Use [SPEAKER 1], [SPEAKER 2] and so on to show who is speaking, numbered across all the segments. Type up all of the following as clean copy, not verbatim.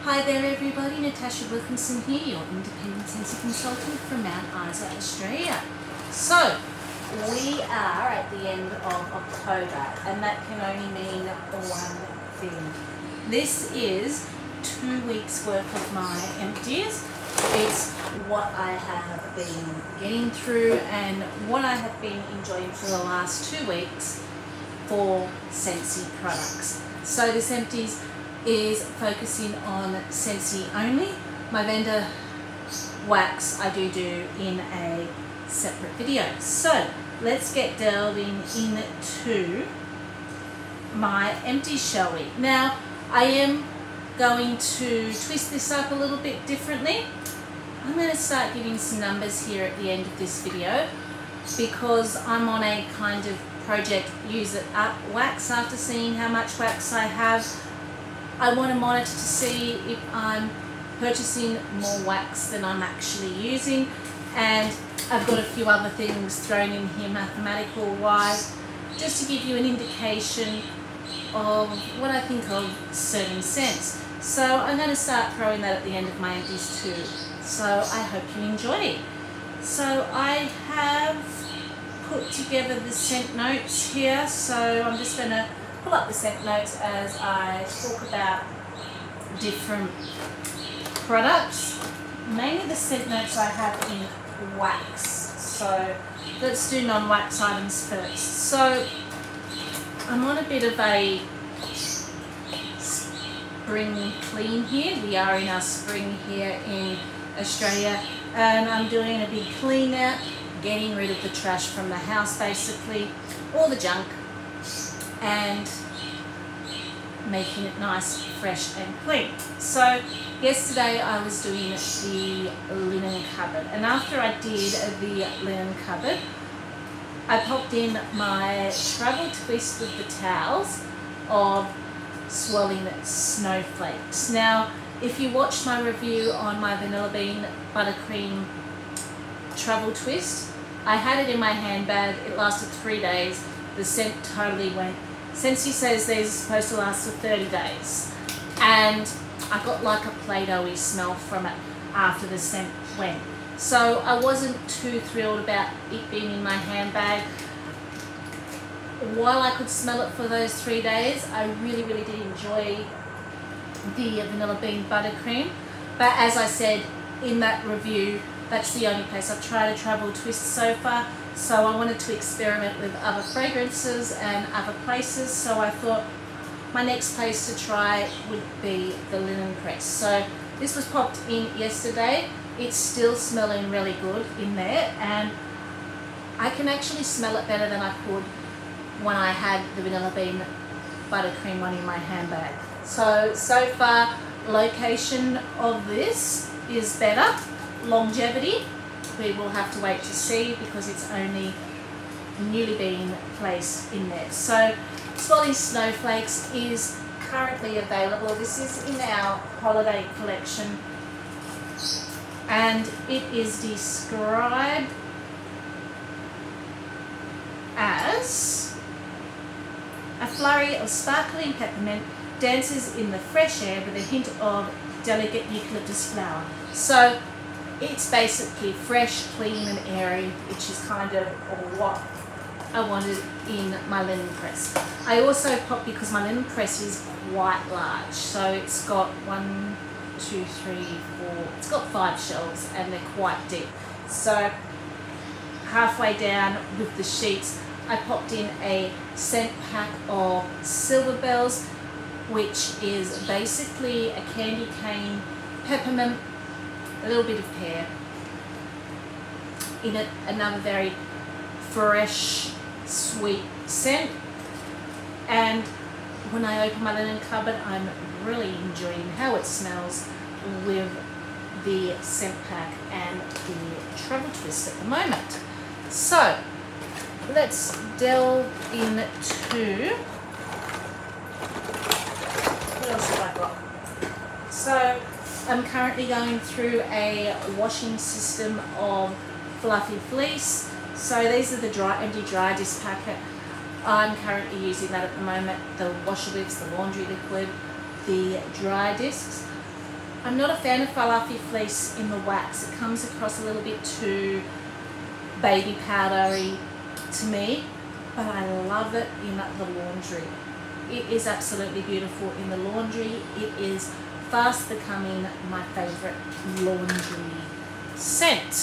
[SPEAKER 1] Hi there everybody, Natasha Wilkinson here, your independent scentsy consultant from Mount Isa, Australia. So, we are at the end of October and that can only mean one thing. This is 2 weeks worth of my empties. It's what I have been getting through and what I have been enjoying for the last 2 weeks for scentsy products. So this empties is focusing on scentsy only. My vendor wax I do in a separate video. So let's get delving into my empties, shall we? Now I am going to twist this up a little bit differently. I'm going to start giving some numbers here at the end of this video because I'm on a kind of project use it up wax. After seeing how much wax I have, I want to monitor to see if I'm purchasing more wax than I'm actually using, and I've got a few other things thrown in here mathematical wise just to give you an indication of what I think of certain scents. So I'm going to start throwing that at the end of my empties too, so I hope you enjoy. So I have put together the scent notes here, so I'm just going to pull up the scent notes as I talk about different products. Mainly the scent notes I have in wax, so let's do non-wax items first. So I'm on a bit of a spring clean here. We are in our spring here in Australia and I'm doing a big clean out, getting rid of the trash from the house, basically all the junk, and making it nice, fresh and clean. So yesterday I was doing the linen cupboard, and after I did the linen cupboard I popped in my travel twist with the towels of swirling snowflakes. Now if you watched my review on my vanilla bean buttercream travel twist, I had it in my handbag. It lasted 3 days. The scent totally went. Scentsy says these are supposed to last for 30 days. And I got like a Play-Doh-y smell from it after the scent went. So I wasn't too thrilled about it being in my handbag. While I could smell it for those 3 days, I really did enjoy the vanilla bean buttercream. But as I said in that review, that's the only place I've tried a travel twist so far. So I wanted to experiment with other fragrances and other places. So I thought my next place to try would be the linen press. So this was popped in yesterday. It's still smelling really good in there, and I can actually smell it better than I could when I had the vanilla bean buttercream one in my handbag. So far location of this is better. Longevity, we will have to wait to see because it's only newly been placed in there. So swirling snowflakes is currently available. This is in our holiday collection and it is described as a flurry of sparkling peppermint dances in the fresh air with a hint of delicate eucalyptus flower. So it's basically fresh, clean and airy, which is kind of what I wanted in my linen press. I also popped, because my linen press is quite large, so it's got 1, 2, 3, 4, it's got 5 shelves and they're quite deep. So halfway down with the sheets I popped in a scent pack of Silver Bells, which is basically a candy cane, peppermint, a little bit of pear in it, another very fresh, sweet scent. And when I open my linen cupboard, I'm really enjoying how it smells with the scent pack and the travel twist at the moment. So let's delve into what else have I got. So I'm currently going through a washing system of fluffy fleece. So these are the empty dry disc packet. I'm currently using that at the moment. The washer whips, the laundry liquid, the dry discs. I'm not a fan of fluffy fleece in the wax. It comes across a little bit too baby powdery to me, but I love it in the laundry. It is absolutely beautiful in the laundry. It is fast becoming my favourite laundry scent.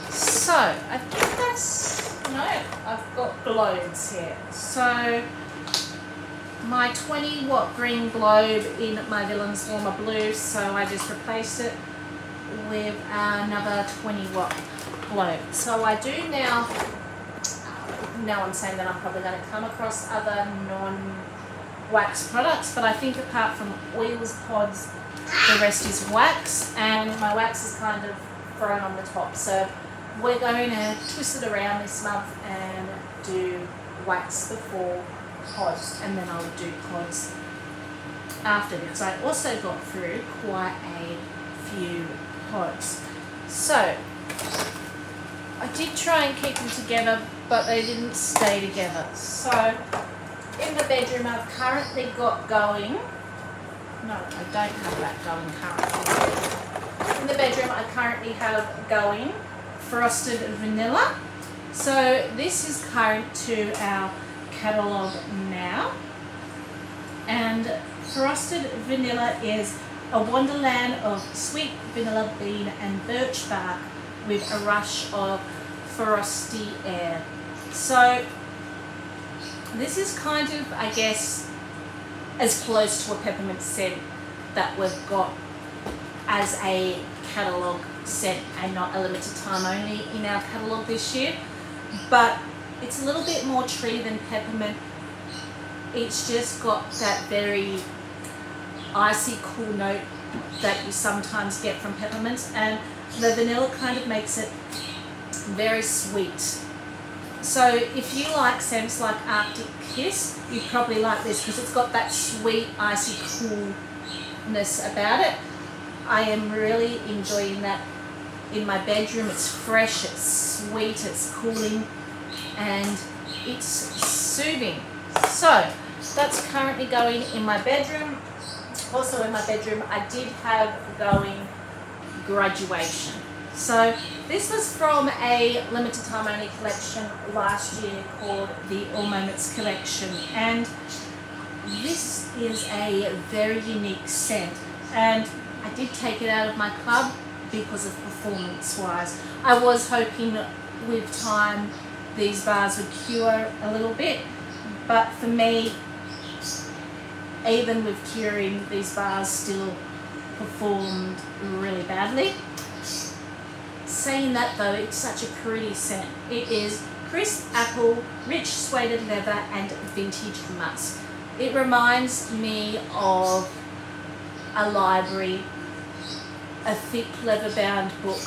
[SPEAKER 1] So I think that's, no, I've got globes here. So my 20-watt green globe in my Villain's Warmer Blue, so I just replaced it with another 20-watt globe. So I do now I'm saying that I'm probably going to come across other non-wax products, but I think apart from oils, pods, the rest is wax, and my wax is kind of thrown on the top. So we're going to twist it around this month and do wax before pods, and then I'll do pods after, because I also got through quite a few pods. So I did try and keep them together, but they didn't stay together. So in the bedroom I've currently got going, no, I don't have that going currently. In the bedroom I currently have going Frosted Vanilla. So this is current to our catalogue now, and Frosted Vanilla is a wonderland of sweet vanilla bean and birch bark with a rush of frosty air. So this is kind of, I guess, as close to a peppermint scent that we've got as a catalogue scent, and not a limited time only in our catalogue this year. But it's a little bit more tree than peppermint. It's just got that very icy cool note that you sometimes get from peppermint, and the vanilla kind of makes it very sweet. So if you like scents like Arctic Kiss, you probably like this because it's got that sweet icy coolness about it. I am really enjoying that in my bedroom. It's fresh, it's sweet, it's cooling, and it's soothing. So that's currently going in my bedroom. Also in my bedroom I did have going Graduation. So this was from a limited time only collection last year called the All Moments collection, and this is a very unique scent, and I did take it out of my club because of performance wise. I was hoping with time these bars would cure a little bit, but for me, even with curing, these bars still performed really badly. Saying that though, it's such a pretty scent. It is crisp apple, rich suede leather and vintage musk. It reminds me of a library, a thick leather bound book,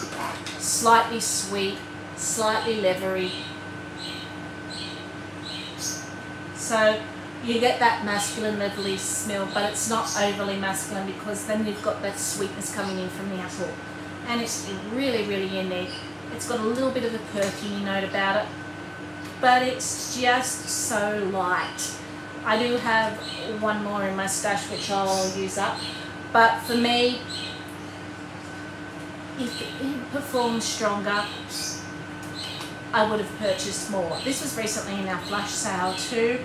[SPEAKER 1] slightly sweet, slightly leathery. So you get that masculine leathery smell, but it's not overly masculine because then you've got that sweetness coming in from the apple. And it's really, really unique. It's got a little bit of a perfumy note about it, but it's just so light. I do have one more in my stash which I'll use up, but for me, if it performed stronger, I would have purchased more. This was recently in our flash sale too,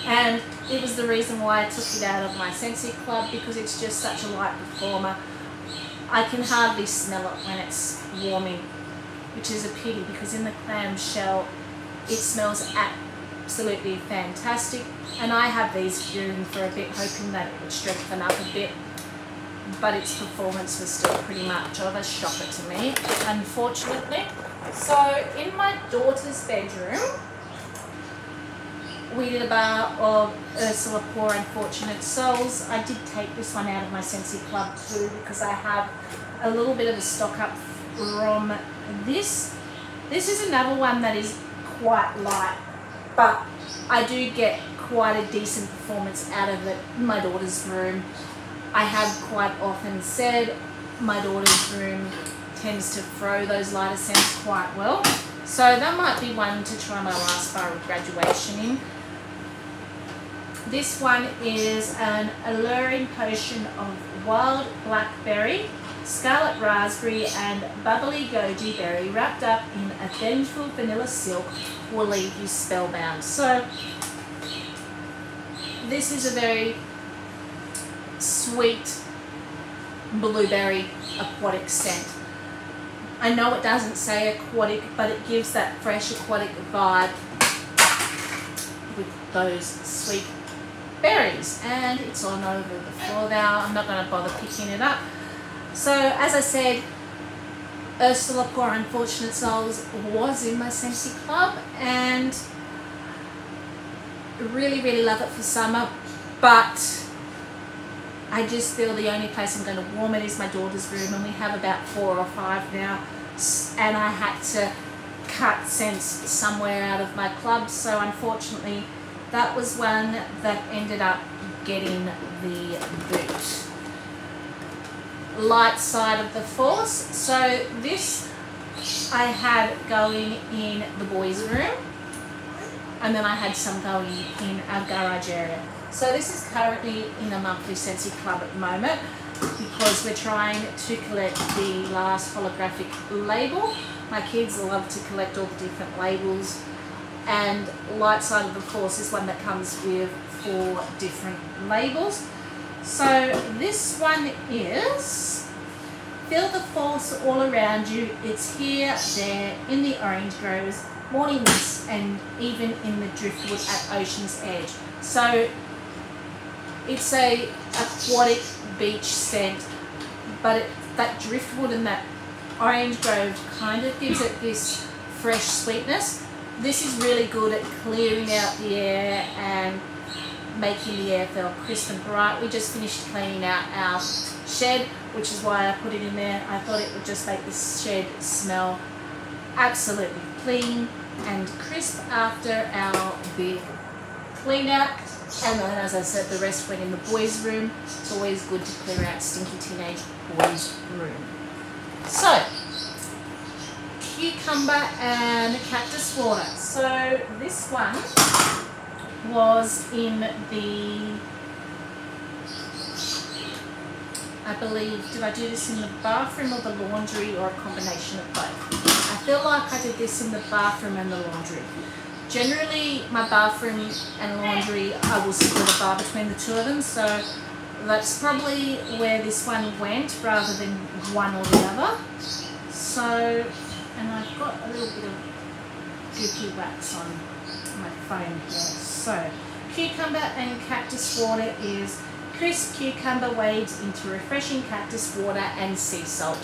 [SPEAKER 1] and it was the reason why I took it out of my scentsy club, because it's just such a light performer. I can hardly smell it when it's warming, which is a pity because in the clamshell it smells absolutely fantastic, and I have these curing for a bit hoping that it would strengthen up a bit, but its performance was still pretty much of a shocker to me, unfortunately. So in my daughter's bedroom we did a bar of Ursula Poor Unfortunate Souls. I did take this one out of my Scentsy Club too because I have a little bit of a stock up from this. This is another one that is quite light, but I do get quite a decent performance out of it in my daughter's room. I have quite often said my daughter's room tends to throw those lighter scents quite well. So that might be one to try my last bar of Graduation in. This one is an alluring potion of wild blackberry, scarlet raspberry and bubbly goji berry wrapped up in a vengeful vanilla silk will leave you spellbound. So this is a very sweet blueberry aquatic scent. I know it doesn't say aquatic, but it gives that fresh aquatic vibe with those sweet berries. And it's on over the floor now. I'm not going to bother picking it up. So as I said, Ursula Poor Unfortunate Souls was in my scentsy club, and really love it for summer, but I just feel the only place I'm going to warm it is my daughter's room, and we have about 4 or 5 now, and I had to cut scents somewhere out of my club, so unfortunately that was one that ended up getting the boot. Light side of the force, so this I had going in the boys' room, and then I had some going in our garage area. So this is currently in a monthly scentsy club at the moment because we're trying to collect the last holographic label. My kids love to collect all the different labels, and Light Side of the Force is one that comes with 4 different labels. So this one is Feel the Force All Around You. It's here, there, in the orange groves, morning mist, and even in the driftwood at Ocean's Edge. So it's a aquatic beach scent, but that driftwood and that orange grove kind of gives it this fresh sweetness. This is really good at clearing out the air and making the air feel crisp and bright. We just finished cleaning out our shed, which is why I put it in there. I thought it would just make this shed smell absolutely clean and crisp after our big clean out. And then, as I said, the rest went in the boys' room. It's always good to clear out stinky teenage boys' room. So, cucumber and cactus water. So this one was in the, I believe, did I do this in the bathroom or the laundry, or a combination of both? I feel like I did this in the bathroom and the laundry. Generally, my bathroom and laundry, I will split a bar between the 2 of them, so that's probably where this one went rather than one or the other. So, and I've got a little bit of goopy wax on my phone here. So, cucumber and cactus water is crisp cucumber wades into refreshing cactus water and sea salt.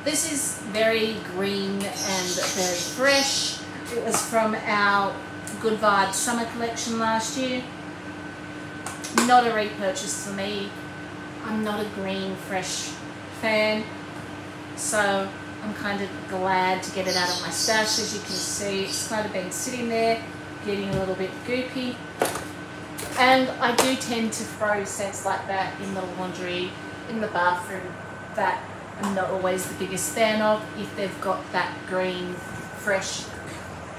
[SPEAKER 1] This is very green and very fresh. It was from our Good Vibes summer collection last year. Not a repurchase for me. I'm not a green fresh fan, so I'm kind of glad to get it out of my stash. As you can see, it's kind of been sitting there getting a little bit goopy, and I do tend to throw scents like that in the laundry, in the bathroom, that I'm not always the biggest fan of if they've got that green fresh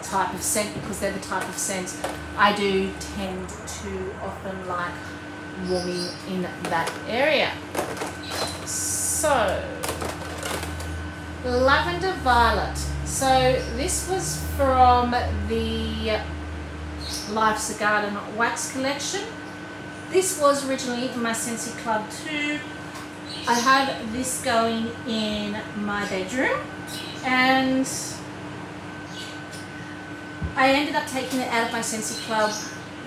[SPEAKER 1] type of scent, because they're the type of scent I do tend to often like warming in that area. So, lavender violet. So this was from the Life's a Garden wax collection. This was originally in my Scentsy Club too. I had this going in my bedroom, and I ended up taking it out of my Scentsy Club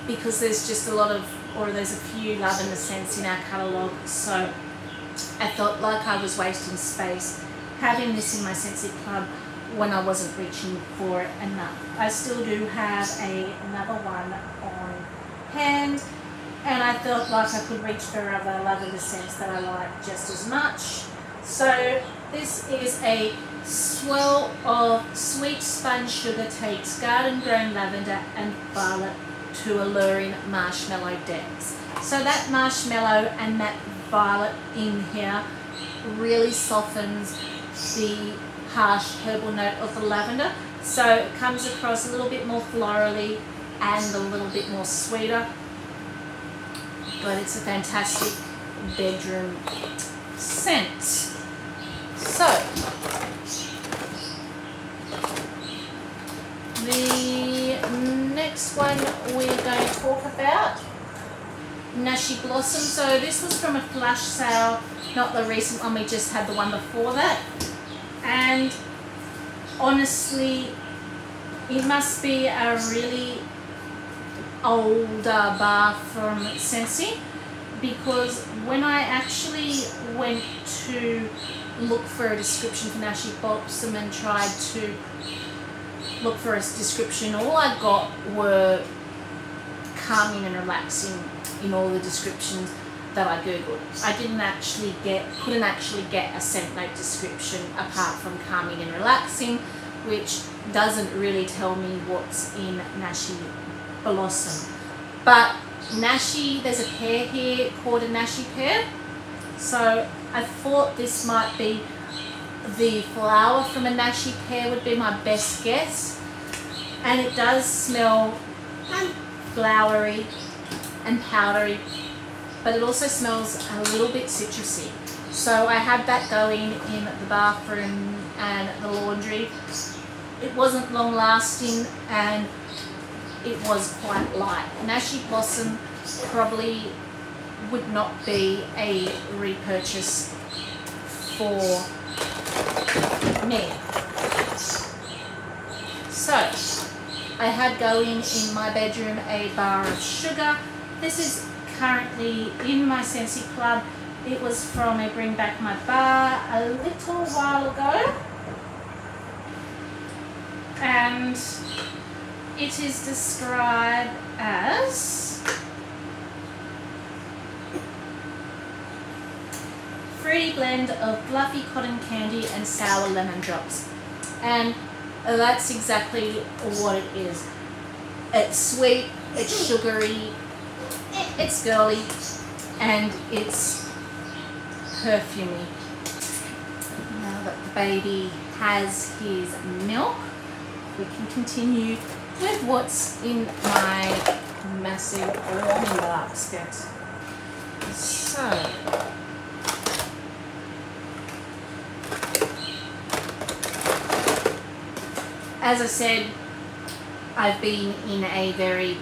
[SPEAKER 1] because there's just a lot of, or there's a few lavender scents in our catalogue, so I felt like I was wasting space having this in my Scentsy Club when I wasn't reaching for it enough. I still do have another one on hand, and I felt like I could reach for other lavender scents that I like just as much. So this is a swirl of sweet spun sugar takes garden grown lavender and violet to alluring marshmallow depths. So that marshmallow and that violet in here really softens the harsh herbal note of the lavender. So it comes across a little bit more florally and a little bit more sweeter. But it's a fantastic bedroom scent. So the next one we're going to talk about, Nashi Blossom. So this was from a flash sale, not the recent one, we just had the one before that. And honestly, it must be a really older bar from Scentsy, because when I actually went to look for a description for Nashi Blossom and tried to look for a description, all I got were calming and relaxing in all the descriptions that I googled. I couldn't actually get a scent note description apart from calming and relaxing, which doesn't really tell me what's in Nashi Blossom. But Nashi, there's a pear here called a Nashi pear, so I thought this might be the flower from a Nashi pear, would be my best guess. And it does smell flowery and powdery, but it also smells a little bit citrusy. So I had that going in the bathroom and the laundry. It wasn't long lasting and it was quite light. Nashi Blossom probably would not be a repurchase for me. So I had going in my bedroom a bar of sugar. This is currently in my Scentsy Club. It was from a Bring Back My Bar a little while ago. And it is described as fruity blend of fluffy cotton candy and sour lemon drops. And that's exactly what it is. It's sweet, it's sugary, it's girly, and it's perfumey. Now that the baby has his milk, we can continue with what's in my massive warming basket. So, as I said, I've been in a very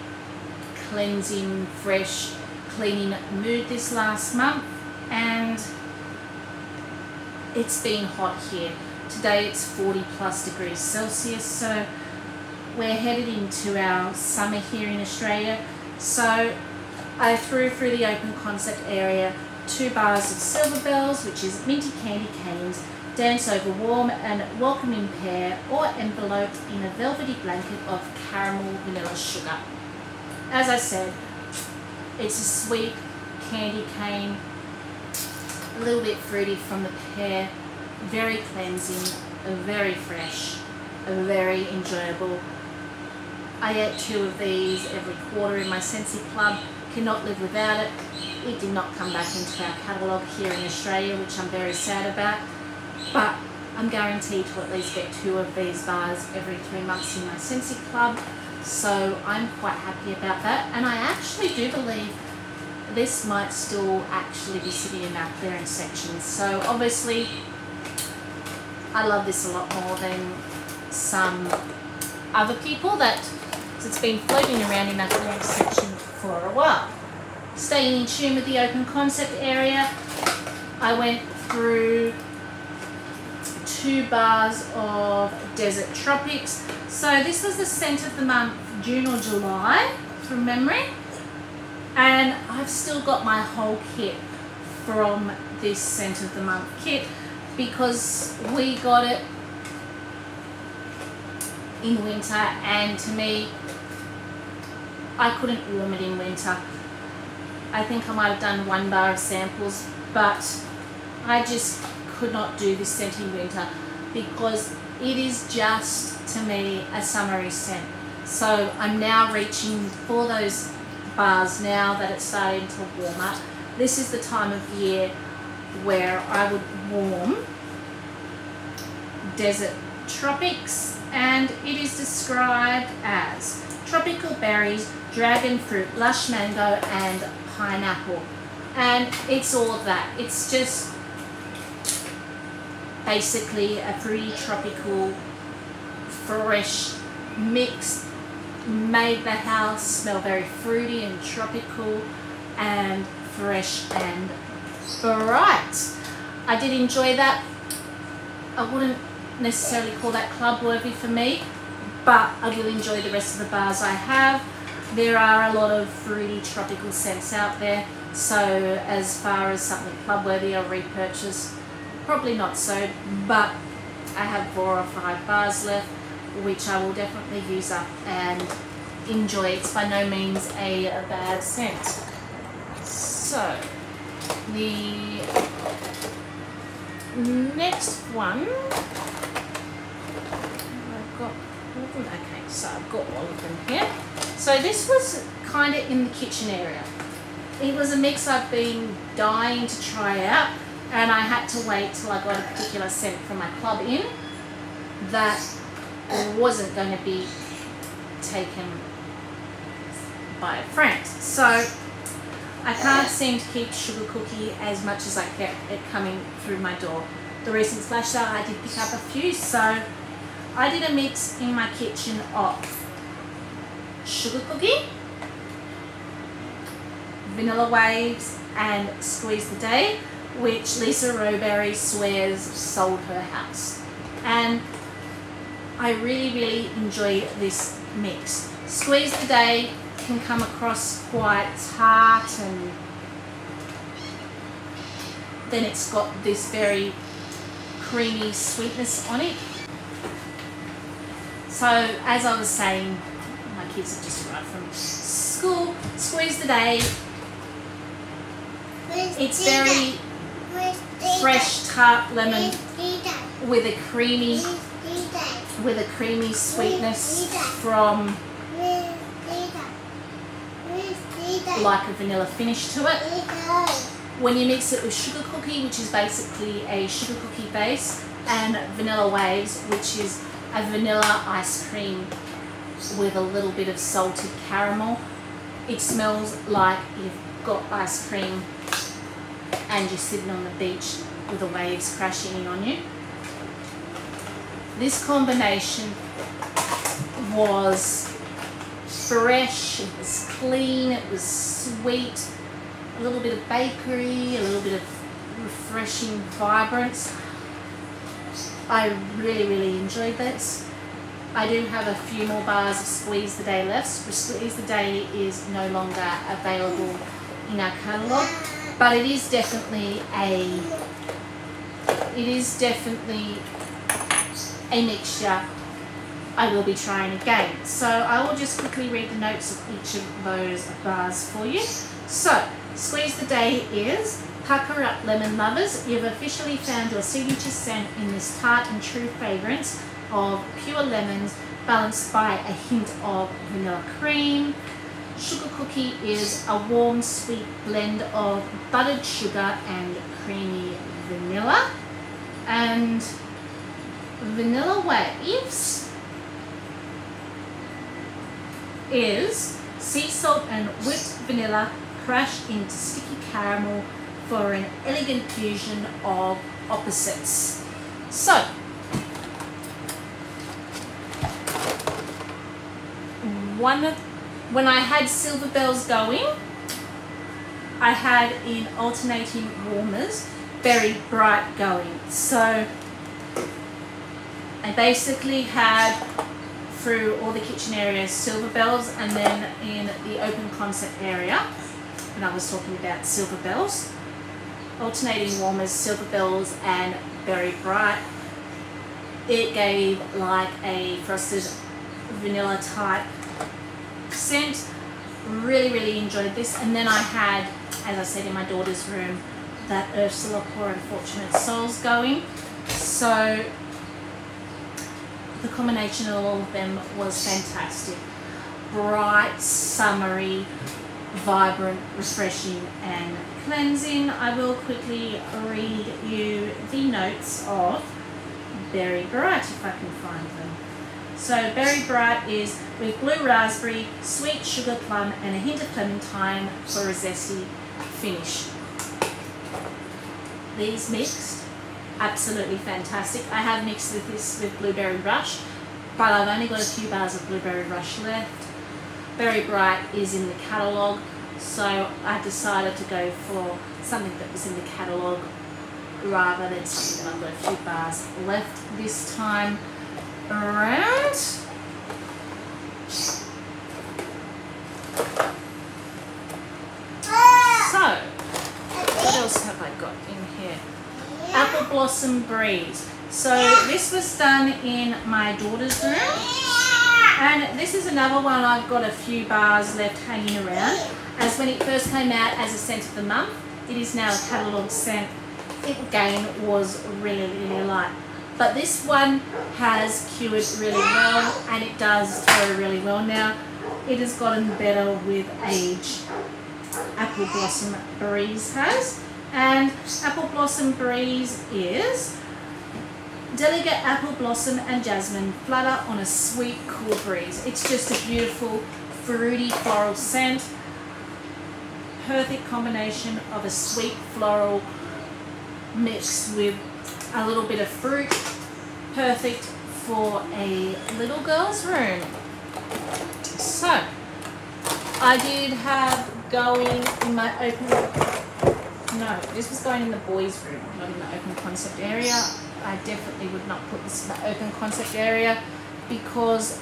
[SPEAKER 1] cleansing, fresh, cleaning mood this last month, and it's been hot here. Today it's 40+ degrees Celsius, so we're headed into our summer here in Australia. So I threw through the open concept area 2 bars of Silver Bells, which is minty candy canes, dance over warm and welcoming pear, or enveloped in a velvety blanket of caramel vanilla sugar. As I said, it's a sweet candy cane, a little bit fruity from the pear, very cleansing, very fresh, very enjoyable. I ate 2 of these every quarter in my Scentsy Club. Cannot live without it. It did not come back into our catalogue here in Australia, which I'm very sad about. But I'm guaranteed to at least get 2 of these bars every 3 months in my Scentsy Club. So I'm quite happy about that. And I actually do believe this might still actually be sitting in our clearance section. So obviously, I love this a lot more than some other people that it's been floating around in our clearance section for a while. Staying in tune with the open concept area, I went through 2 bars of Desert Tropics. So this was the scent of the month, June or July, from memory. And I've still got my whole kit from this scent of the month kit, because we got it in winter, and to me, I couldn't warm it in winter. I think I might have done 1 bar of samples, but I just could not do this scent in winter because it is just, to me, a summery scent. So I'm now reaching for those bars now that it's starting to warm up. This is the time of year where I would warm Desert Tropics, and it is described as tropical berries, dragon fruit, lush mango and pineapple. And it's all of that. It's just basically a fruity, tropical, fresh mix. Made the house smell very fruity and tropical and fresh and bright. I did enjoy that. I wouldn't necessarily call that club worthy for me, but I will enjoy the rest of the bars I have. There are a lot of fruity tropical scents out there, so as far as something club worthy or repurchase, probably not so, but I have 4 or 5 bars left which I will definitely use up and enjoy. It's by no means a bad scent. So the next one I've got, okay, so I've got all of them here. So this was kind of in the kitchen area. It was a mix I've been dying to try out, and I had to wait till I got a particular scent from my club in that wasn't going to be taken by a friend. So I can't seem to keep sugar cookie as much as I kept it coming through my door. The recent flash sale I did pick up a few, so I did a mix in my kitchen of sugar cookie, vanilla waves and squeeze the day, which Lisa Rowberry swears sold her house. And I really enjoy this mix. Squeeze the day can come across quite tart, and then it's got this very creamy sweetness on it. So as I was saying, my kids have just arrived from school. Squeeze the day, it's very fresh tart lemon with a creamy sweetness from like a vanilla finish to it. When you mix it with sugar cookie, which is basically a sugar cookie base, and vanilla waves, which is a vanilla ice cream with a little bit of salted caramel, it smells like you've got ice cream and you're sitting on the beach with the waves crashing in on you. This combination was fresh, it was clean, it was sweet, a little bit of bakery, a little bit of refreshing vibrance. I really enjoyed this. I do have a few more bars of Squeeze the Day left. Squeeze the Day is no longer available in our catalogue, but it is definitely a mixture I will be trying again. So I will just quickly read the notes of each of those bars for you. So Squeeze the Day is: pucker up lemon lovers, you've officially found your signature scent in this tart and true fragrance of pure lemons balanced by a hint of vanilla cream. Sugar cookie is a warm sweet blend of buttered sugar and creamy vanilla. And vanilla waves is sea salt and whipped vanilla crashed into sticky caramel for an elegant fusion of opposites. So when I had Silver Bells going, I had in alternating warmers Berry Bright going. So I basically had through all the kitchen areas Silver Bells, and then in the open concept area, when I was talking about Silver Bells, alternating warmers, Silver Bells and Berry Bright. It gave like a frosted vanilla type scent. Really enjoyed this. And then I had, as I said, in my daughter's room, that Ursula Poor Unfortunate Souls going. So the combination of all of them was fantastic. Bright, summery, vibrant, refreshing and cleansing. I will quickly read you the notes of Berry Bright if I can find them. So Berry Bright is with blue raspberry, sweet sugar plum and a hint of clementine for a zesty finish. these mixed, absolutely fantastic. I have mixed with this with Blueberry Rush, but I've only got a few bars of Blueberry Rush left. Berry Bright is in the catalogue, so I decided to go for something that was in the catalogue rather than something that I've got a few bars left this time around. So, what else have I got in here? Apple Blossom Breeze. So this was done in my daughter's room, and this is another one I've got a few bars left hanging around, as when it first came out as a scent of the month. It is now a catalogue scent. It again was really, really light, but this one has cured really well, and it does throw really well now. It has gotten better with age. Apple Blossom Breeze has, and Apple Blossom Breeze is delicate apple blossom and jasmine flutter on a sweet cool breeze. It's just a beautiful fruity floral scent. Perfect combination of a sweet floral mixed with a little bit of fruit. Perfect for a little girl's room. So I did have going in my open, no, this was going in the boys' room, not in the open concept area. I definitely would not put this in the open concept area because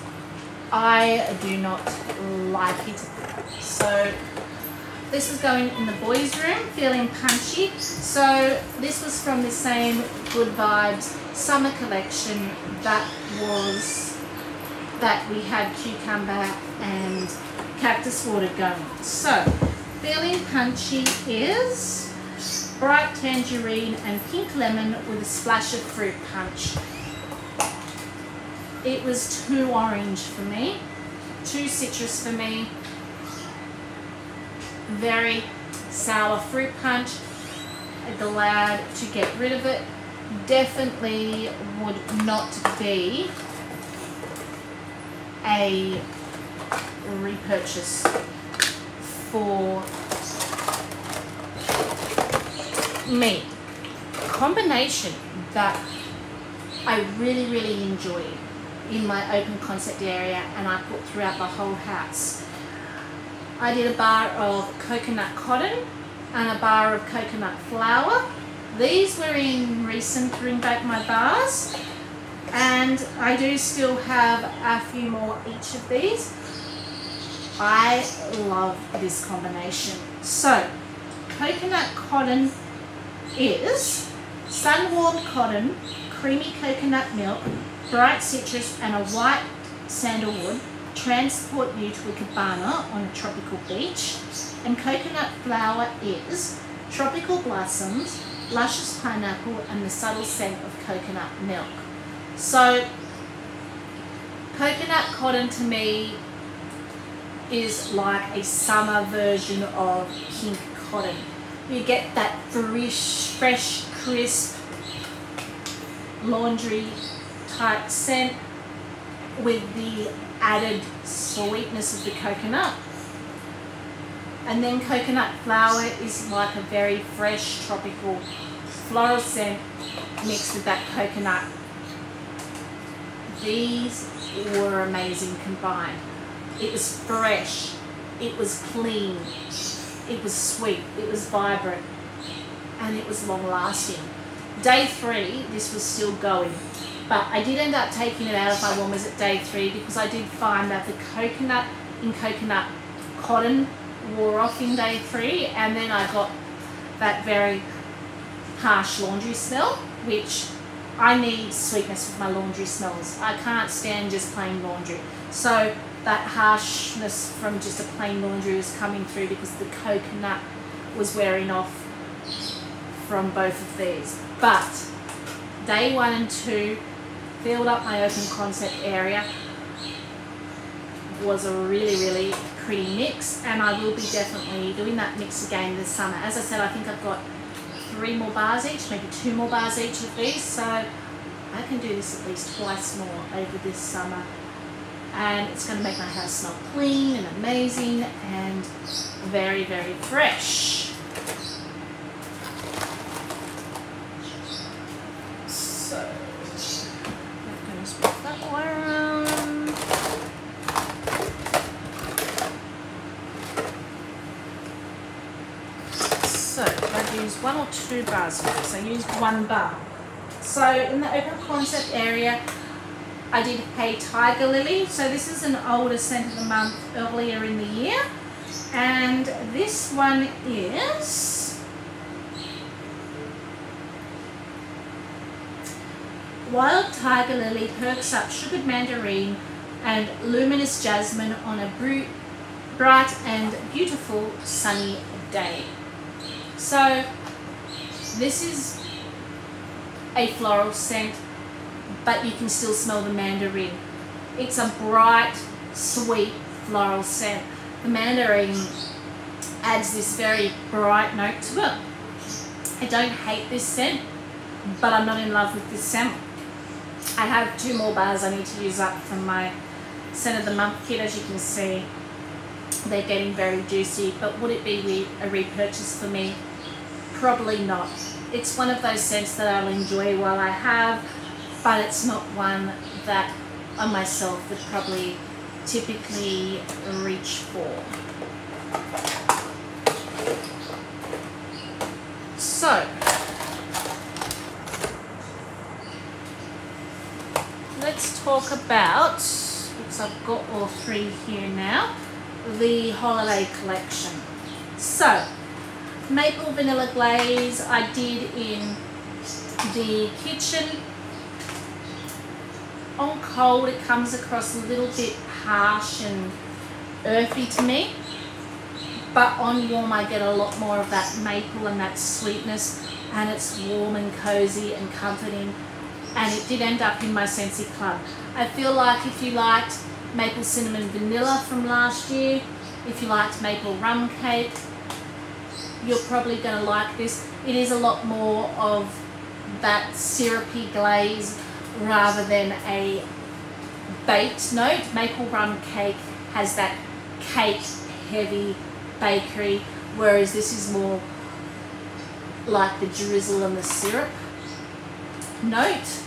[SPEAKER 1] I do not like it. So this was going in the boys' room, feeling punchy. So this was from the same Good Vibes summer collection that we had cucumber and cactus water going. So feeling punchy is bright tangerine and pink lemon with a splash of fruit punch. It was too orange for me, too citrus for me. Very sour fruit punch. Glad to get rid of it. Definitely would not be a repurchase for me. Combination that I really, really enjoyed in my open concept area, and I put throughout the whole house. I did a bar of coconut cotton and a bar of coconut flour. These were in recent Bring Back My Bars, and I do still have a few more each of these. I love this combination. So coconut cotton is sun-warmed cotton, creamy coconut milk, bright citrus and a white sandalwood transport you to a cabana on a tropical beach. And coconut flour is tropical blossoms, luscious pineapple and the subtle scent of coconut milk. So coconut cotton to me is like a summer version of pink cotton. You get that fresh, crisp, laundry type scent with the added sweetness of the coconut. And then coconut flour is like a very fresh, tropical, floral scent mixed with that coconut. These were amazing combined. It was fresh, it was clean, it was sweet, it was vibrant, and it was long lasting. Day 3, this was still going, but I did end up taking it out of my warmers at day 3 because I did find that the coconut in coconut cotton wore off in day 3, and then I got that very harsh laundry smell, which I need sweetness with my laundry smells. I can't stand just plain laundry. So that harshness from just a plain laundry was coming through because the coconut was wearing off from both of these. But day 1 and 2 filled up my open concept area. Was a really pretty mix, and I will be definitely doing that mix again this summer. As I said, I think I've got 3 more bars each, maybe 2 more bars each of these, so I can do this at least twice more over this summer, and it's going to make my house smell clean and amazing and very fresh. So I'm going to split that one around. So I've used 1 or 2 bars of this. I used 1 bar. So in the open concept area, I did a Tiger Lily. So this is an older scent of the month earlier in the year. And this one is Wild Tiger Lily, Perks Up, Sugared Mandarin and Luminous Jasmine on a bright and beautiful sunny day. So this is a floral scent, but you can still smell the mandarin. It's a bright, sweet floral scent. The mandarin adds this very bright note to it. I don't hate this scent, but I'm not in love with this scent. I have 2 more bars I need to use up from my scent of the month kit. As you can see, they're getting very juicy, but would it be a repurchase for me? Probably not. It's one of those scents that I'll enjoy while I have, but it's not one that I myself would probably typically reach for. So let's talk about, because I've got all 3 here now, the holiday collection. So maple vanilla glaze I did in the kitchen. On cold it comes across a little bit harsh and earthy to me, but on warm I get a lot more of that maple and that sweetness, and it's warm and cozy and comforting, and it did end up in my Scentsy Club. I feel like if you liked maple cinnamon vanilla from last year, if you liked maple rum cake, you're probably going to like this. It is a lot more of that syrupy glaze rather than a baked note. Maple rum cake has that cake heavy bakery, whereas this is more like the drizzle and the syrup note.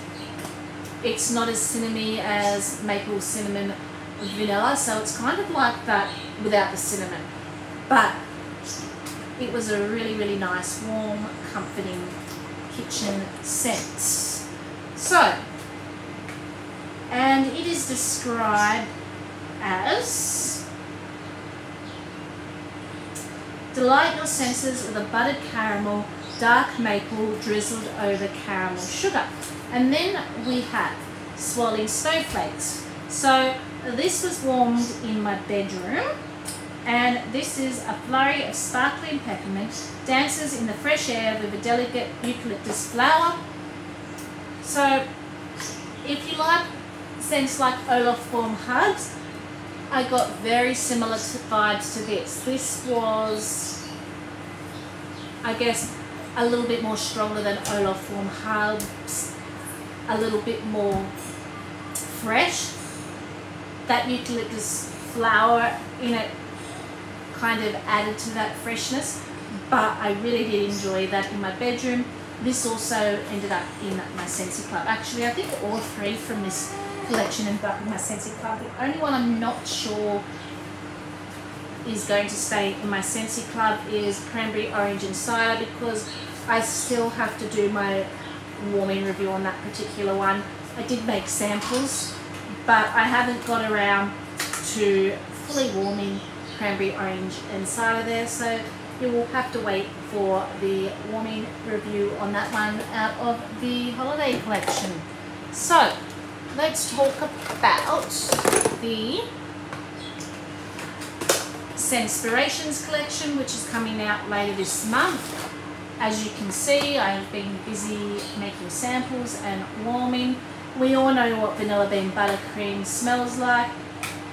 [SPEAKER 1] It's not as cinnamony as maple cinnamon vanilla, so it's kind of like that without the cinnamon, but it was a really nice, warm, comforting kitchen scent. So, and it is described as delight your senses with a buttered caramel, dark maple drizzled over caramel sugar. And then we have swirling snowflakes. So this was warmed in my bedroom, and this is a flurry of sparkling peppermint, dances in the fresh air with a delicate eucalyptus flower. So if you like scents like Olaf Warm Hugs, I got very similar vibes to this. This was, I guess, a little bit more stronger than Olaf Warm Hugs, a little bit more fresh. That eucalyptus flower in it kind of added to that freshness, but I really did enjoy that in my bedroom. This also ended up in my Scentsy Club. Actually, I think all 3 from this collection ended up in my Scentsy Club. The only one I'm not sure is going to stay in my Scentsy Club is Cranberry Orange and Cider, because I still have to do my warming review on that particular one. I did make samples, but I haven't got around to fully warming Cranberry Orange and Cider there, so you will have to wait for the warming review on that one out of the holiday collection. So let's talk about the Scentspirations collection, which is coming out later this month. As you can see, I've been busy making samples and warming. We all know what vanilla bean buttercream smells like.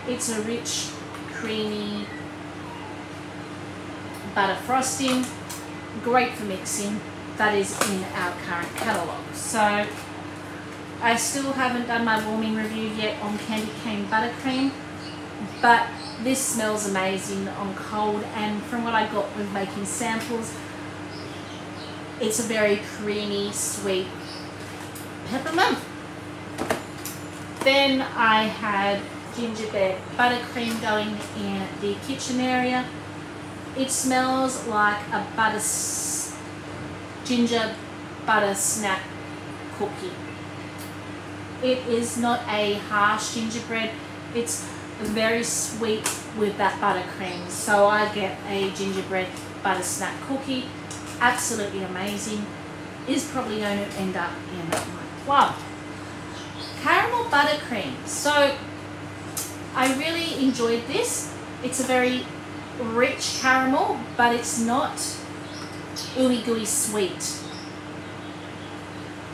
[SPEAKER 1] It's a rich, creamy butter frosting, great for mixing. That is in our current catalogue. So I still haven't done my warming review yet on Candy Cane Buttercream, but this smells amazing on cold, and from what I got with making samples, it's a very creamy, sweet peppermint. Then I had gingerbread buttercream going in the kitchen area. It smells like a ginger butter snack cookie. It is not a harsh gingerbread. It's very sweet with that buttercream. So I get a gingerbread butter snack cookie. Absolutely amazing. Is probably going to end up in my club. Caramel buttercream. So I really enjoyed this. It's a very rich caramel, but it's not ooey gooey sweet.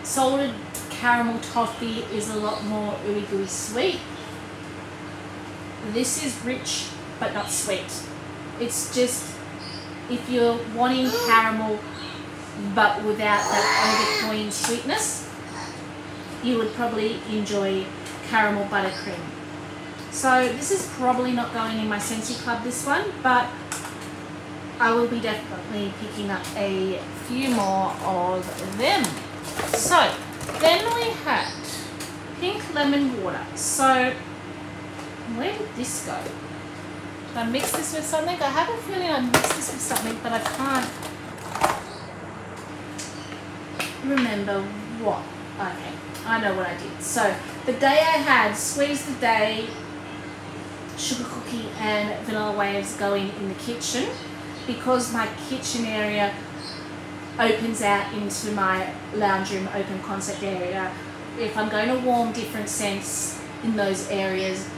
[SPEAKER 1] Salted caramel toffee is a lot more ooey gooey sweet. This is rich but not sweet. It's just, if you're wanting caramel but without that overpowering sweetness, you would probably enjoy caramel buttercream. So this is probably not going in my Scentsy Club, this one, but I will be definitely picking up a few more of them. So then we had pink lemon water. So where did this go? Did I mix this with something? I have a feeling I mixed this with something, but I can't remember what. Okay, I know what I did. So the day I had Squeeze the Day, sugar cookie and vanilla waves going in the kitchen, because my kitchen area opens out into my lounge room open concept area. If I'm going to warm different scents in those areas,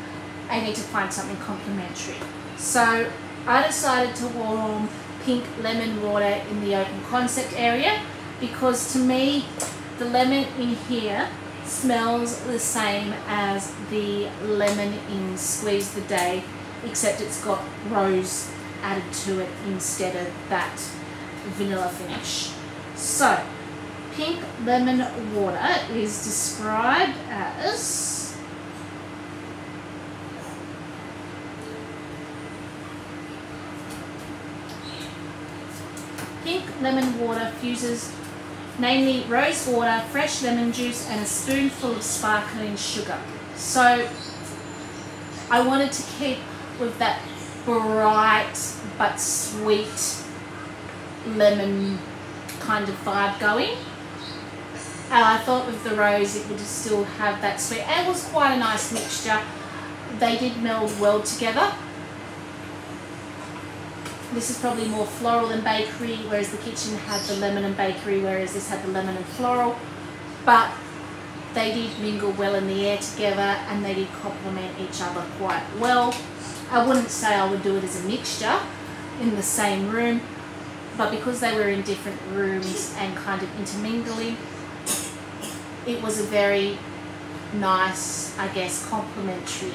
[SPEAKER 1] I need to find something complementary. So I decided to warm pink lemon water in the open concept area, because to me the lemon in here smells the same as the lemon in Squeeze the Day, except it's got rose added to it instead of that vanilla finish. So pink lemon water is described as pink lemon water fuses namely rose water, fresh lemon juice and a spoonful of sparkling sugar. So I wanted to keep with that bright but sweet lemon kind of vibe going. And I thought with the rose it would still have that sweet, and it was quite a nice mixture. They did meld well together. This is probably more floral than bakery, whereas the kitchen had the lemon and bakery, whereas this had the lemon and floral. But they did mingle well in the air together, and they did complement each other quite well. I wouldn't say I would do it as a mixture in the same room, but because they were in different rooms and kind of intermingling, it was a very nice, I guess, complementary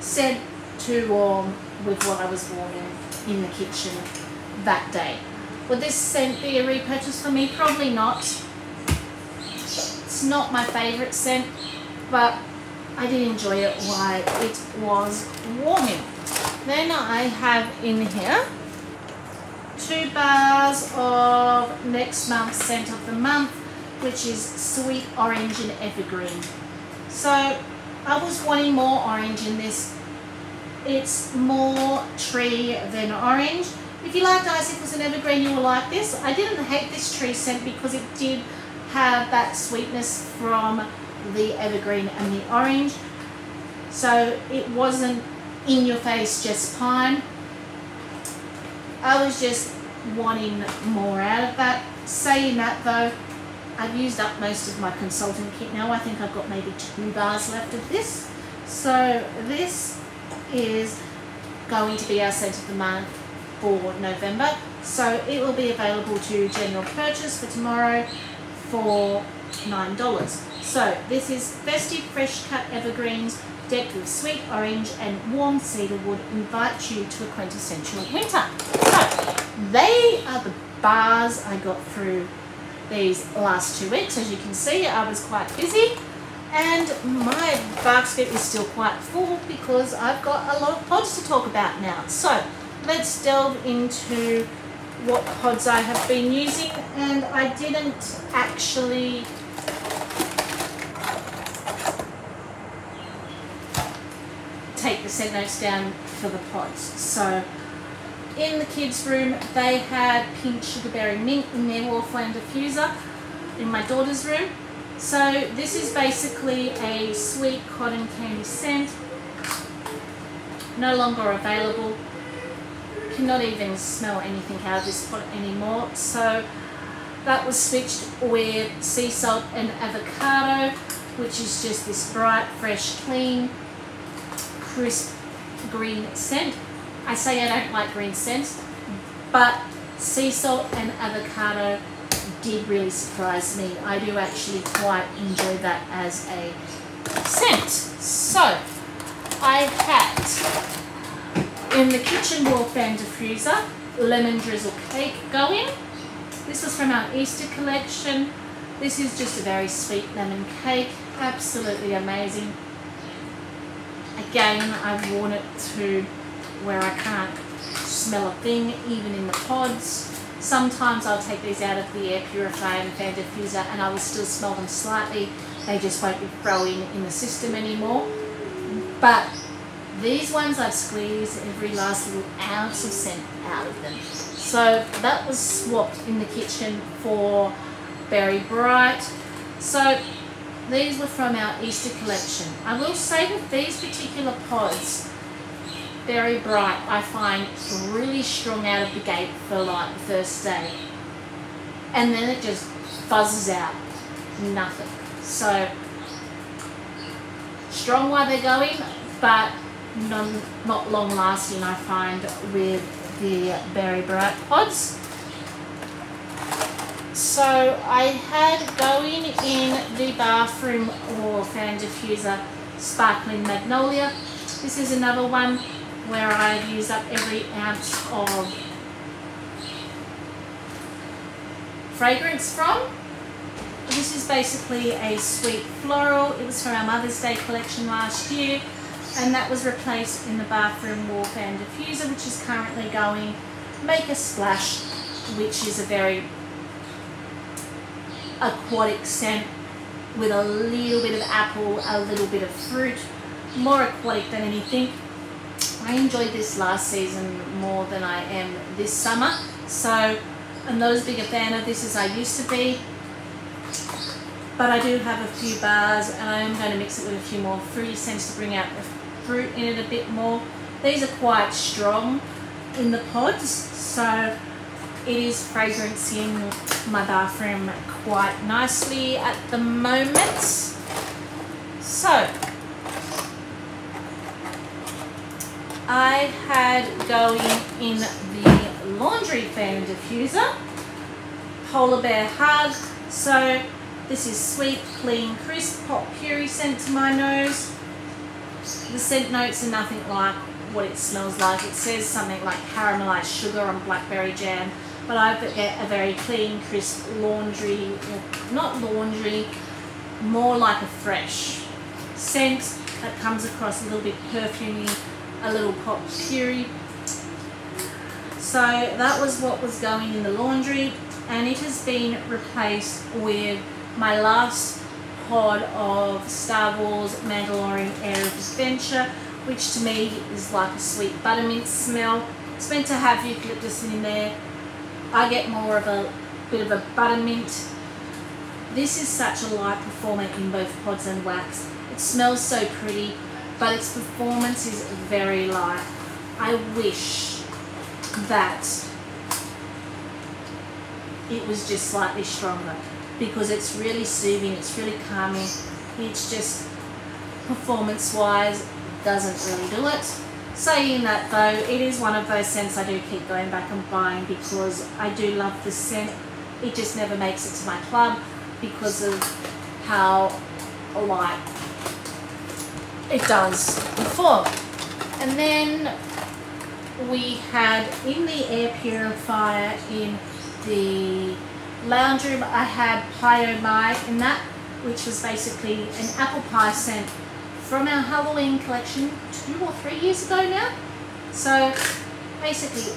[SPEAKER 1] scent to warm with what I was warming in the kitchen that day. Would this scent be a repurchase for me? Probably not. It's not my favourite scent, but I did enjoy it while it was warming. Then I have in here 2 bars of next month's scent of the month, which is Sweet Orange and Evergreen. So I was wanting more orange in this. It's more tree than orange. If you liked Icicles and Evergreen, you will like this. I didn't hate this tree scent because it did have that sweetness from the evergreen and the orange. So it wasn't in your face just pine. I was just wanting more out of that. Saying that though, I've used up most of my consultant kit now. I think I've got maybe 2 bars left of this. So this is going to be our scent of the month for November. So it will be available to general purchase for tomorrow for $9. So this is Festive Fresh Cut Evergreens decked with sweet orange and warm cedarwood, invite you to a quintessential winter. So they are the bars I got through these last 2 weeks. As you can see, I was quite busy and my basket is still quite full because I've got a lot of pods to talk about now. So let's delve into what pods I have been using, and I didn't actually the scent notes down for the pods. So in the kids' room, they had pink sugarberry mint in their wall flame diffuser. In my daughter's room, so this is basically a sweet cotton candy scent, no longer available. Cannot even smell anything out of this pot anymore. So that was switched with sea salt and avocado, which is just this bright, fresh, clean, crisp green scent. I say I don't like green scents, but sea salt and avocado did really surprise me. I do actually quite enjoy that as a scent. So I had in the kitchen wall fan diffuser lemon drizzle cake going. This was from our Easter collection. This is just a very sweet lemon cake, absolutely amazing. Again, I've worn it to where I can't smell a thing, even in the pods. Sometimes I'll take these out of the air purifier and fan diffuser and I will still smell them slightly. They just won't be throwing in the system anymore. But these ones I've squeezed every last little ounce of scent out of them. So that was swapped in the kitchen for Berry Bright. So these were from our Easter collection. I will say with these particular pods, Berry Bright, I find really strong out of the gate for like the first day, and then it just fuzzes out, nothing. So strong while they're going, but not long lasting, I find, with the Berry Bright pods. So I had going in the bathroom wall fan diffuser Sparkling Magnolia. This is another one where I've used up every ounce of fragrance from. This is basically a sweet floral. It was from our Mother's Day collection last year, and that was replaced in the bathroom wall fan diffuser, which is currently going Make a Splash, which is a very aquatic scent with a little bit of apple, a little bit of fruit, more aquatic than anything. I enjoyed this last season more than I am this summer, so I'm not as big a fan of this as I used to be, but I do have a few bars and I am going to mix it with a few more fruity scents to bring out the fruit in it a bit more. These are quite strong in the pods, so it is fragrancing my bathroom quite nicely at the moment. So I had going in the laundry fan diffuser Polar Bear Hug. So this is sweet, clean, crisp, hot puree scent to my nose. The scent notes are nothing like what it smells like. It says something like caramelized sugar on blackberry jam, but I get a very clean, crisp laundry, not laundry, more like a fresh scent that comes across a little bit perfumey, a little pop puree. So that was what was going in the laundry, and it has been replaced with my last pod of Star Wars Mandalorian Air of Adventure, which to me is like a sweet buttermint smell. It's meant to have eucalyptus in there. I get more of a bit of a buttermint. This is such a light performer in both pods and wax. It smells so pretty, but its performance is very light. I wish that it was just slightly stronger, because it's really soothing, it's really calming. It's just, performance-wise, doesn't really do it. Saying that though, it is one of those scents I do keep going back and buying because I do love the scent. It just never makes it to my club because of how light it does perform. And then we had in the air purifier in the lounge room, I had Pie Oh My in that, which was basically an apple pie scent from our Halloween collection 2 or 3 years ago now. So basically,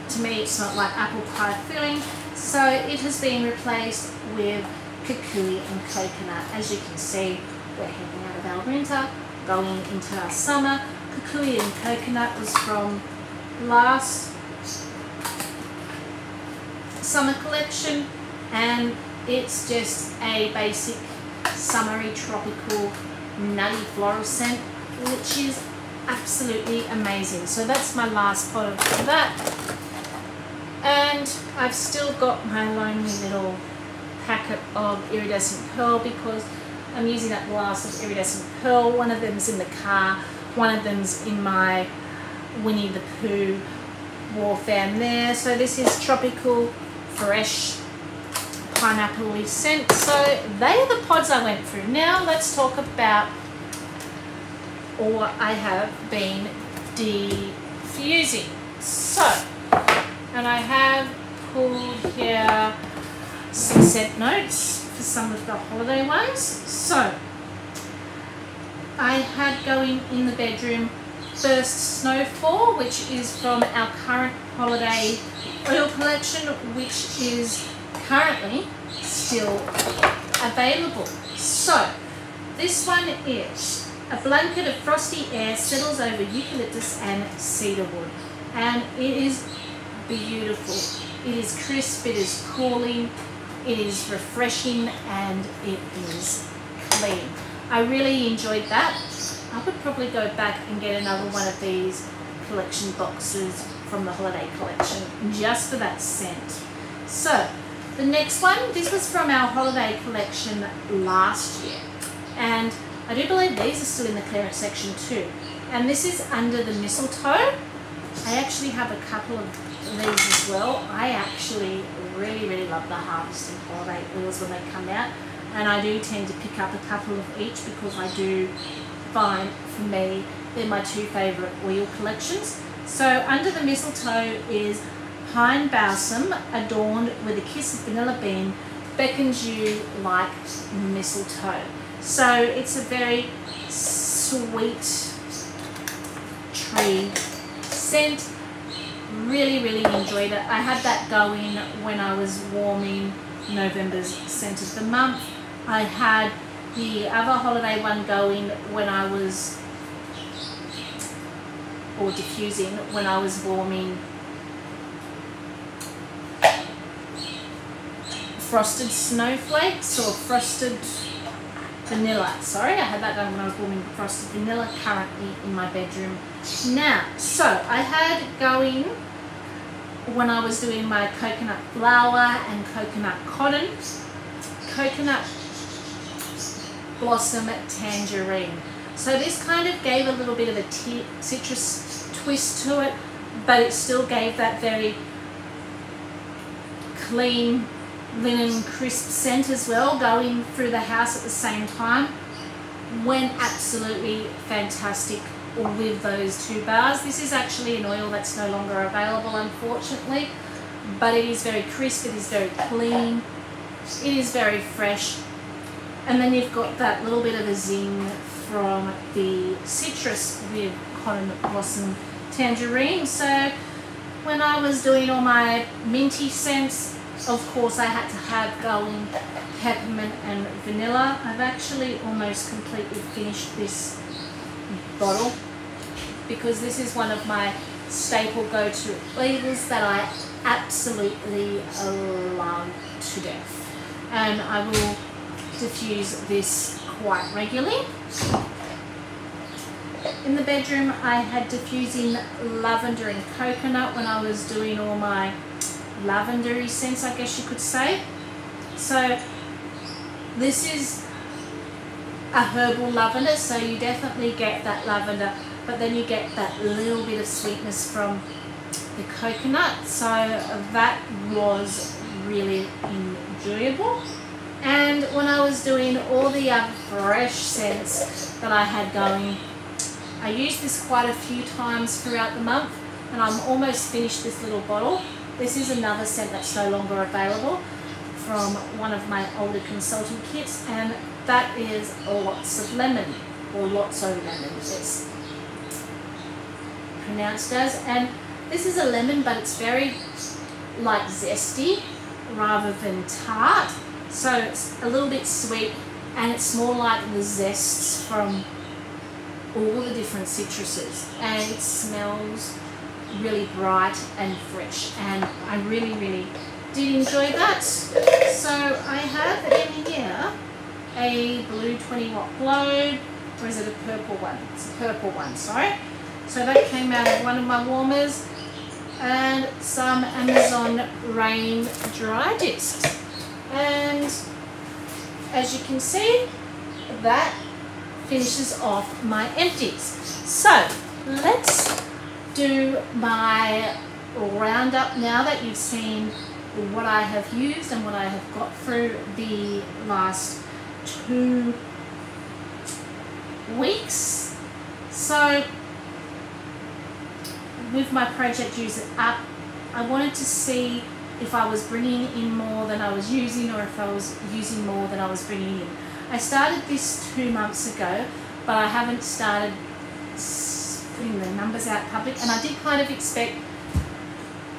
[SPEAKER 1] to me, it smelled like apple pie filling. So it has been replaced with kukui and coconut. As you can see, we're heading out of our winter, going into our summer. kukui and coconut was from last summer collection, and it's just a basic summery tropical nutty floral scent, which is absolutely amazing. So that's my last pot of that, and I've still got my lonely little packet of iridescent pearl because I'm using that last of iridescent pearl. One of them's in the car, one of them's in my Winnie the Pooh wall fan there. So this is tropical fresh pineapple-y scent. So they are the pods I went through. Now let's talk about what I have been diffusing. So, and I have pulled here some scent notes for some of the holiday ones. So I had going in the bedroom First Snowfall, which is from our current holiday oil collection, which is currently still available. So this one is a blanket of frosty air settles over eucalyptus and cedar wood, and it is beautiful. It is crisp, it is cooling, it is refreshing, and it is clean. I really enjoyed that. I would probably go back and get another one of these collection boxes from the holiday collection just for that scent. So the next one, this was from our holiday collection last year, and I do believe these are still in the clearance section too, and this is Under the Mistletoe. I actually have a couple of these as well. I actually really love the Harvest and holiday oils when they come out, and I do tend to pick up a couple of each because I do find, for me, they're my two favourite oil collections. So Under the Mistletoe is pine balsam adorned with a kiss of vanilla bean, beckons you like mistletoe. So it's a very sweet tree scent. Really enjoyed it. I had that going when I was warming November's scent of the month. I had the other holiday one going when I was, or diffusing, when I was warming Frosted Snowflakes or Frosted Vanilla. Sorry, I had that going when I was warming Frosted Vanilla, currently in my bedroom now. So I had going when I was doing my coconut flower and coconut cotton, coconut blossom tangerine. So this kind of gave a little bit of a citrus twist to it, but it still gave that very clean linen crisp scent as well, going through the house at the same time. Went absolutely fantastic with those two bars. This is actually an oil that's no longer available, unfortunately, but it is very crisp, it is very clean, it is very fresh, and then you've got that little bit of a zing from the citrus with cotton blossom tangerine. So when I was doing all my minty scents, of course I had to have going peppermint and vanilla. I've actually almost completely finished this bottle because this is one of my staple go-to oils that I absolutely love to death, and I will diffuse this quite regularly. In the bedroom I had diffusing lavender and coconut when I was doing all my lavendery scents, I guess you could say. So this is a herbal lavender, so you definitely get that lavender, but then you get that little bit of sweetness from the coconut, so that was really enjoyable. And when I was doing all the other fresh scents that I had going, I used this quite a few times throughout the month, and I'm almost finished this little bottle. This is another scent that's no longer available from one of my older consulting kits, and that is Lots of Lemon, or Lotso Lemon, it's pronounced as. And this is a lemon, but it's very like zesty rather than tart. So it's a little bit sweet, and it's more like the zests from all the different citruses, and it smells really bright and fresh, and I really did enjoy that. So I have in here a blue 20 watt globe, or is it a purple one? It's a purple one, sorry. So that came out of one of my warmers, and some Amazon Rain dry discs. And as you can see, that finishes off my empties. So let's do my roundup now that you've seen what I have used and what I have got through the last 2 weeks. So with my project Use It Up, I wanted to see if I was bringing in more than I was using, or if I was using more than I was bringing in. I started this 2 months ago, but I haven't started putting the numbers out public, and I did kind of expect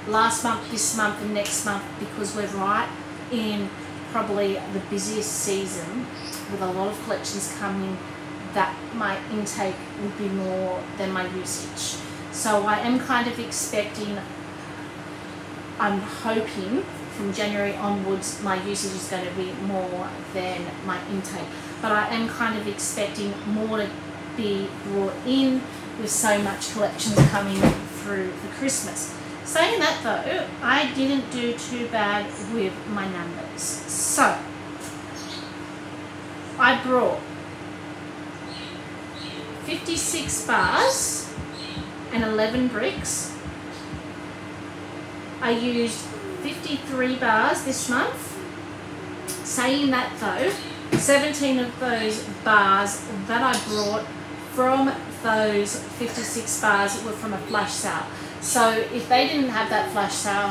[SPEAKER 1] last month, this month and next month, because we're right in probably the busiest season with a lot of collections coming, that my intake would be more than my usage. So I am kind of expecting, I'm hoping from January onwards my usage is going to be more than my intake. But I am kind of expecting more to be brought in with so much collections coming through for Christmas. Saying that though, I didn't do too bad with my numbers. So I brought 56 bars and 11 bricks. I used 53 bars this month. Saying that though, 17 of those bars that I brought from those 56 bars were from a flash sale. So if they didn't have that flash sale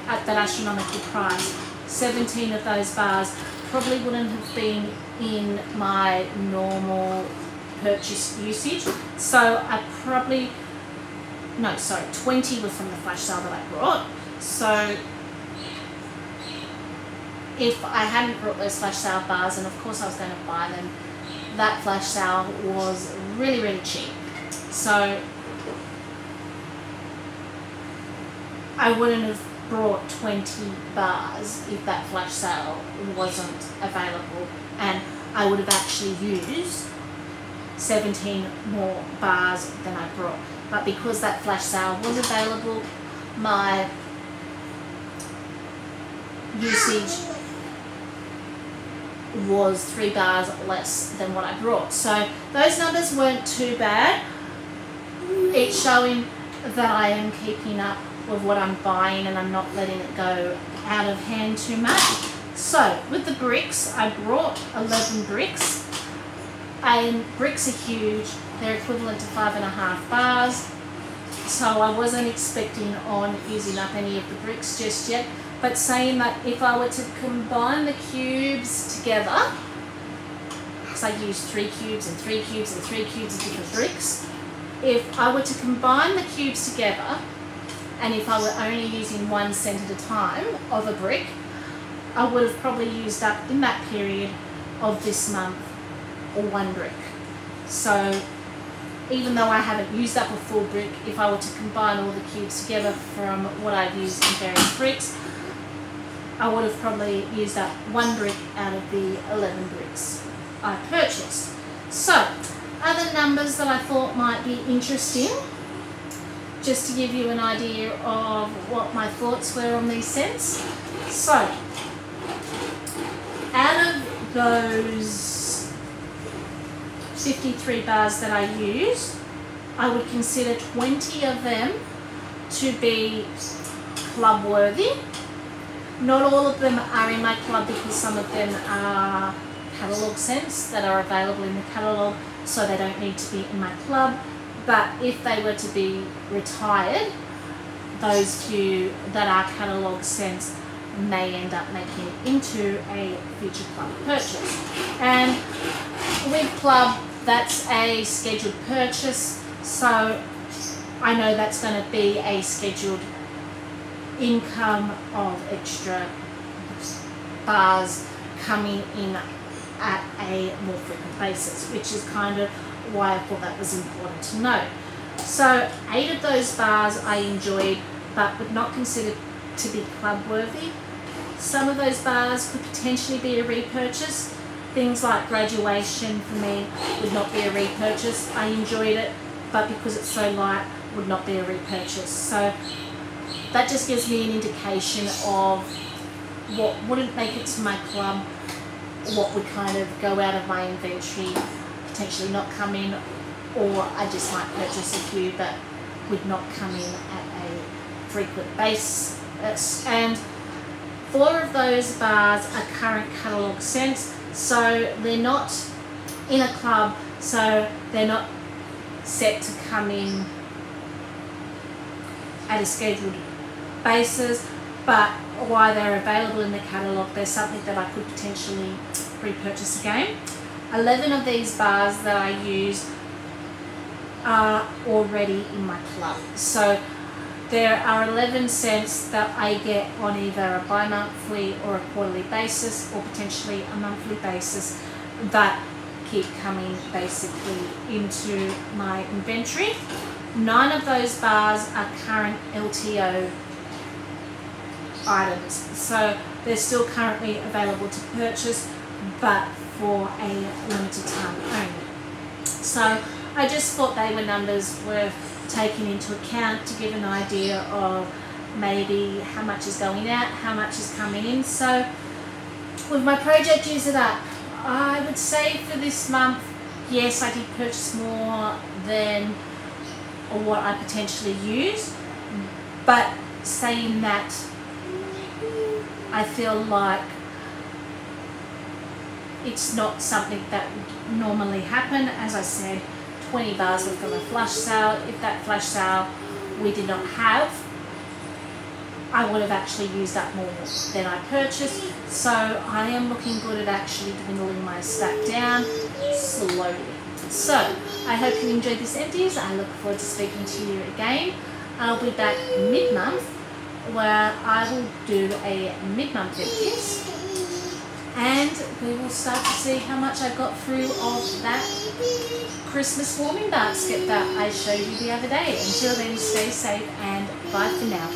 [SPEAKER 1] at that astronomical price, 17 of those bars probably wouldn't have been in my normal purchase usage. So I probably, no, sorry, 20 were from the flash sale that I brought. So if I hadn't brought those flash sale bars, and of course I was going to buy them, that flash sale was really cheap. So I wouldn't have brought 20 bars if that flash sale wasn't available, and I would have actually used 17 more bars than I brought. But because that flash sale was available, my usage was 3 bars less than what I brought. So those numbers weren't too bad. It's showing that I am keeping up with what I'm buying and I'm not letting it go out of hand too much. So with the bricks, I brought 11 bricks, and bricks are huge. They're equivalent to 5.5 bars. So I wasn't expecting on using up any of the bricks just yet. But saying that if I were to combine the cubes together, because I used 3 cubes and 3 cubes and 3 cubes of different bricks, if I were to combine the cubes together, and if I were only using 1 cent at a time of a brick, I would have probably used up in that period of this month 1 brick. So even though I haven't used up a full brick, if I were to combine all the cubes together from what I've used in various bricks, I would have probably used up 1 brick out of the 11 bricks I purchased. So, other numbers that I thought might be interesting, just to give you an idea of what my thoughts were on these scents. So, out of those 53 bars that I used, I would consider 20 of them to be club worthy. Not all of them are in my club because some of them are catalogue scents that are available in the catalogue, so they don't need to be in my club. But if they were to be retired, those few that are catalogue scents may end up making it into a future club purchase. And with club, that's a scheduled purchase, so I know that's going to be a scheduled income of extra bars coming in at a more frequent basis, which is kind of why I thought that was important to know. So 8 of those bars I enjoyed, but would not consider to be club worthy. Some of those bars could potentially be a repurchase. Things like Graduation for me would not be a repurchase. I enjoyed it, but because it's so light, would not be a repurchase. So that just gives me an indication of what wouldn't make it to my club, what would kind of go out of my inventory, potentially not come in, or I just might purchase a few but would not come in at a frequent basis. And 4 of those bars are current catalogue scents, so they're not in a club, so they're not set to come in at a scheduled basis, but while they're available in the catalogue, there's something that I could potentially repurchase again. 11 of these bars that I use are already in my club. So there are 11 scents that I get on either a bi-monthly or a quarterly basis, or potentially a monthly basis, that keep coming basically into my inventory. 9 of those bars are current LTO items, so they're still currently available to purchase, but for a limited time only. So I just thought they were numbers worth taking into account to give an idea of maybe how much is going out, how much is coming in. So with my project Use It Up, I would say for this month, yes, I did purchase more than what I potentially use, but saying that, I feel like it's not something that would normally happen. As I said, 20 bars were from a flash sale. If that flash sale we did not have, I would have actually used up more than I purchased. So I am looking good at actually dwindling my stack down slowly. So I hope you enjoyed this empties. I look forward to speaking to you again. I'll be back mid-month, where I will do a mid-month empties, and we will start to see how much I got through of that Christmas warming basket that I showed you the other day. Until then, stay safe and bye for now.